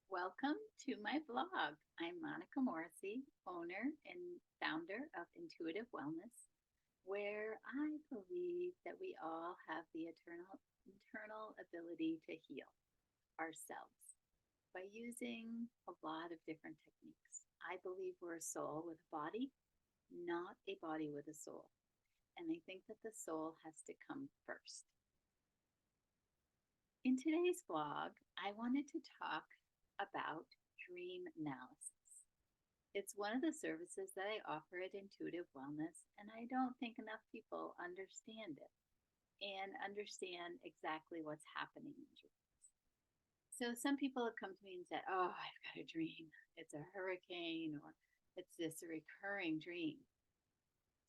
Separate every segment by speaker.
Speaker 1: Welcome to my blog. I'm Monica Morrissey, owner and founder of Intuitive Wellness, where I believe that we all have the internal ability to heal ourselves by using a lot of different techniques. I believe we're a soul with a body, not a body with a soul. And I think that the soul has to come first. In today's blog, I wanted to talk about dream analysis. It's one of the services that I offer at Intuitive Wellness, and I don't think enough people understand it and understand exactly what's happening in dreams. So, some people have come to me and said, "Oh, I've got a dream. It's a hurricane, or it's this recurring dream."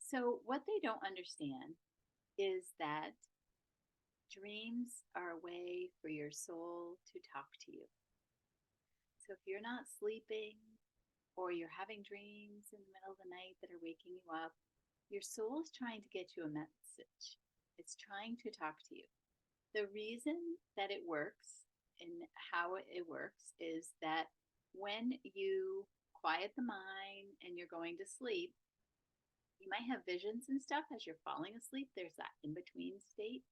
Speaker 1: So, what they don't understand is that dreams are a way for your soul to talk to you. So if you're not sleeping or you're having dreams in the middle of the night that are waking you up, your soul is trying to get you a message. It's trying to talk to you. The reason that it works and how it works is that when you quiet the mind and you're going to sleep, you might have visions and stuff as you're falling asleep. There's that in between state.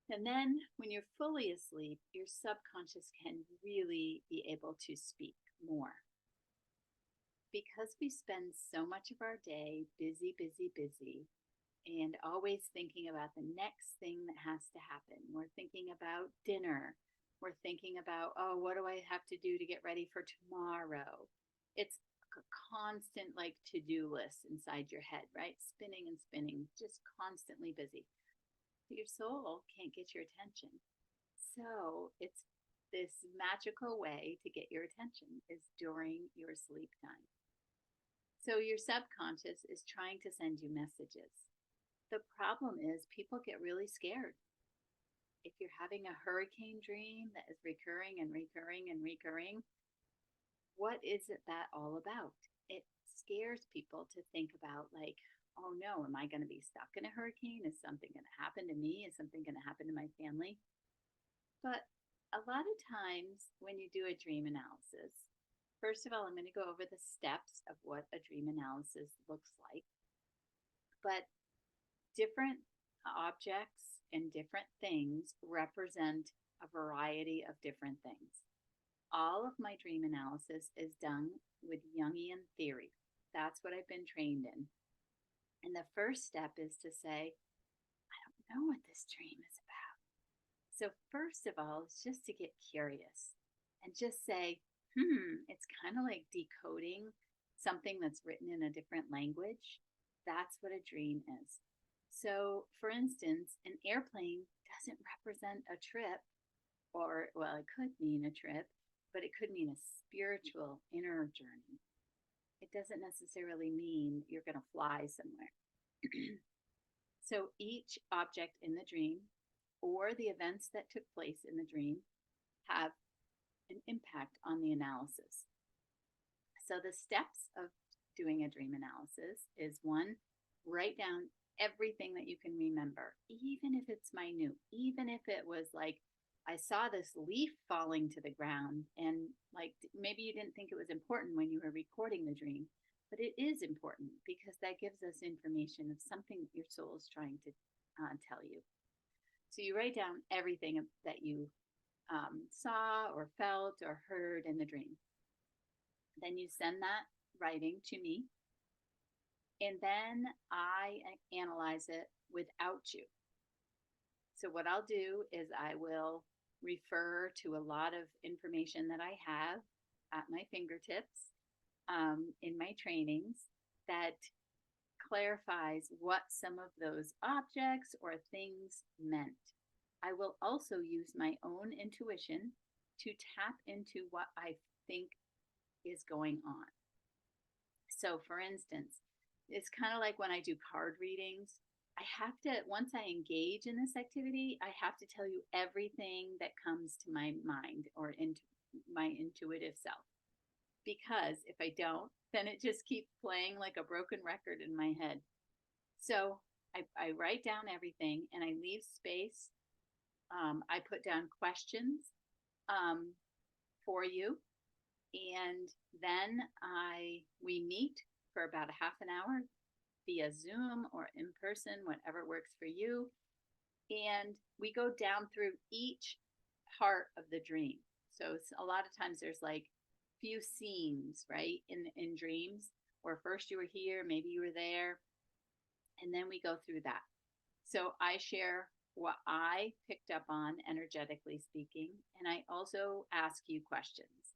Speaker 1: And then when you're fully asleep, your subconscious can really be able to speak more. Because we spend so much of our day busy, busy, busy, and always thinking about the next thing that has to happen. We're thinking about dinner. We're thinking about, oh, what do I have to do to get ready for tomorrow? It's a constant like to-do list inside your head, right? Spinning and spinning, just constantly busy. Your soul can't get your attention. So it's this magical way to get your attention is during your sleep time. So your subconscious is trying to send you messages. The problem is people get really scared. If you're having a hurricane dream that is recurring and recurring and recurring, what is it that all about? It scares people to think about, like, oh no, am I going to be stuck in a hurricane? Is something going to happen to me? Is something going to happen to my family? But a lot of times when you do a dream analysis, first of all, I'm going to go over the steps of what a dream analysis looks like. But different objects and different things represent a variety of different things. All of my dream analysis is done with Jungian Theory. That's what I've been trained in. And the first step is to say, I don't know what this dream is about. So, first of all, it's just to get curious and just say, it's kind of like decoding something that's written in a different language. That's what a dream is. So, for instance, an airplane doesn't represent a trip, or, well, it could mean a trip, but it could mean a spiritual inner journey. It doesn't necessarily mean you're going to fly somewhere. So each object in the dream or the events that took place in the dream have an impact on the analysis. So the steps of doing a dream analysis is one, write down everything that you can remember, even if it's minute, even if it was like, I saw this leaf falling to the ground, and like maybe you didn't think it was important when you were recording the dream, but it is important because that gives us information of something that your soul is trying to tell you. So you write down everything that you saw or felt or heard in the dream. Then you send that writing to me, and then I analyze it without you. So what I'll do is I will refer to a lot of information that I have at my fingertips in my trainings that clarifies what some of those objects or things meant. I will also use my own intuition to tap into what I think is going on. So, for instance, it's kind of like when I do card readings. I have to, once I engage in this activity, I have to tell you everything that comes to my mind or into my intuitive self. Because if I don't, then it just keeps playing like a broken record in my head. So I write down everything and I leave space. I put down questions. for you. And then we meet for about a half an hour via Zoom or in person, whatever works for you. And we go down through each part of the dream. So a lot of times there's like few scenes, right, in dreams, where first you were here, maybe you were there, and then we go through that. So I share what I picked up on, energetically speaking, and I also ask you questions.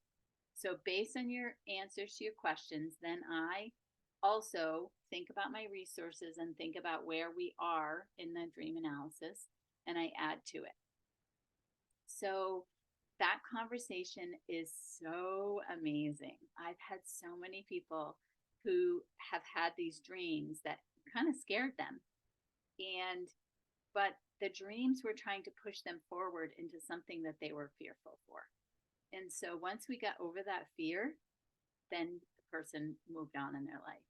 Speaker 1: So based on your answers to your questions, then I also think about my resources and think about where we are in the dream analysis, and I add to it. So that conversation is so amazing. I've had so many people who have had these dreams that kind of scared them. But the dreams were trying to push them forward into something that they were fearful for. And so once we got over that fear, then the person moved on in their life.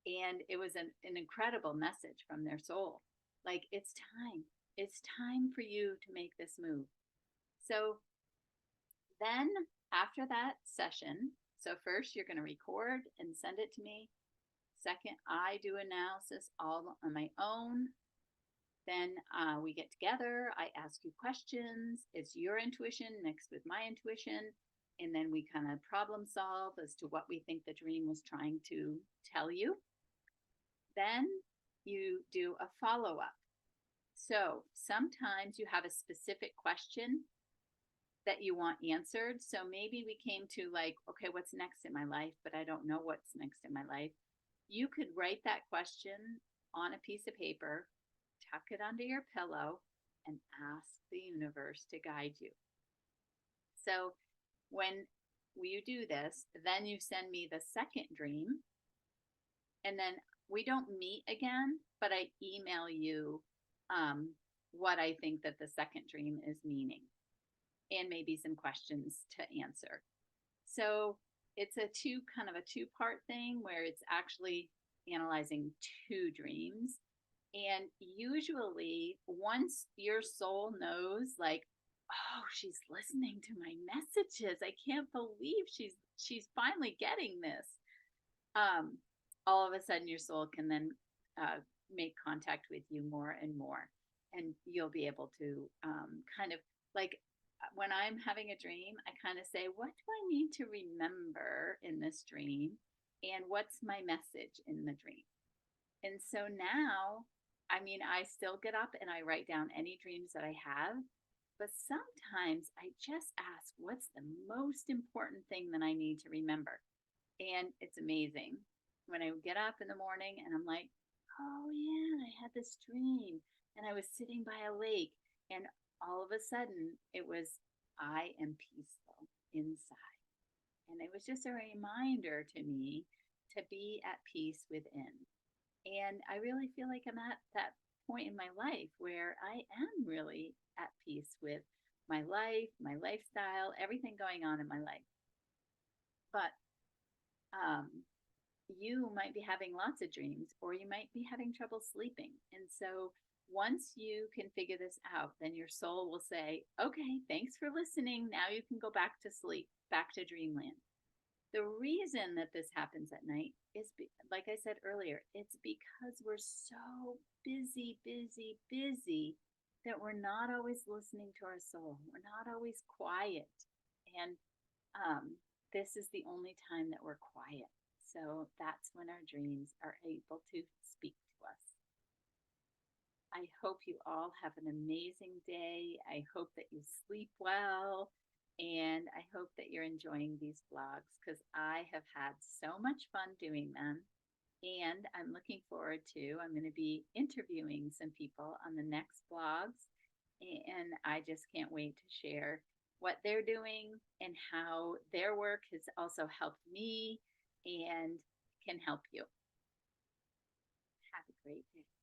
Speaker 1: And it was an incredible message from their soul. Like, it's time. It's time for you to make this move. So then after that session, so first you're going to record and send it to me. Second, I do analysis all on my own. Then we get together. I ask you questions. It's your intuition mixed with my intuition. And then we kind of problem solve as to what we think the dream was trying to tell you. Then you do a follow-up. So sometimes you have a specific question that you want answered. So maybe we came to like, okay, what's next in my life? But I don't know what's next in my life. You could write that question on a piece of paper, tuck it under your pillow, and ask the universe to guide you. So when you do this, then you send me the second dream, and then we don't meet again, but I email you what I think that the second dream is meaning, and maybe some questions to answer. So it's a two-part thing where it's actually analyzing two dreams. And usually once your soul knows, like, oh, she's listening to my messages, I can't believe she's finally getting this. All of a sudden your soul can then make contact with you more and more. And you'll be able to kind of like, when I'm having a dream, I kind of say, what do I need to remember in this dream? And what's my message in the dream? And so now, I mean, I still get up and I write down any dreams that I have, but sometimes I just ask, what's the most important thing that I need to remember? And it's amazing when I get up in the morning and I'm like, oh yeah, I had this dream and I was sitting by a lake, and all of a sudden it was, I am peaceful inside. And it was just a reminder to me to be at peace within. And I really feel like I'm at that point in my life where I am really at peace with my life, my lifestyle, everything going on in my life. But you might be having lots of dreams, or you might be having trouble sleeping. And so once you can figure this out, then your soul will say, okay, thanks for listening. Now you can go back to sleep, back to dreamland. The reason that this happens at night is, like I said earlier, it's because we're so busy that we're not always listening to our soul. We're not always quiet. And this is the only time that we're quiet. So that's when our dreams are able to speak to us. I hope you all have an amazing day. I hope that you sleep well. And I hope that you're enjoying these vlogs, because I have had so much fun doing them. And I'm looking forward to, I'm going to be interviewing some people on the next vlogs. And I just can't wait to share what they're doing and how their work has also helped me and can help you. Have a great day.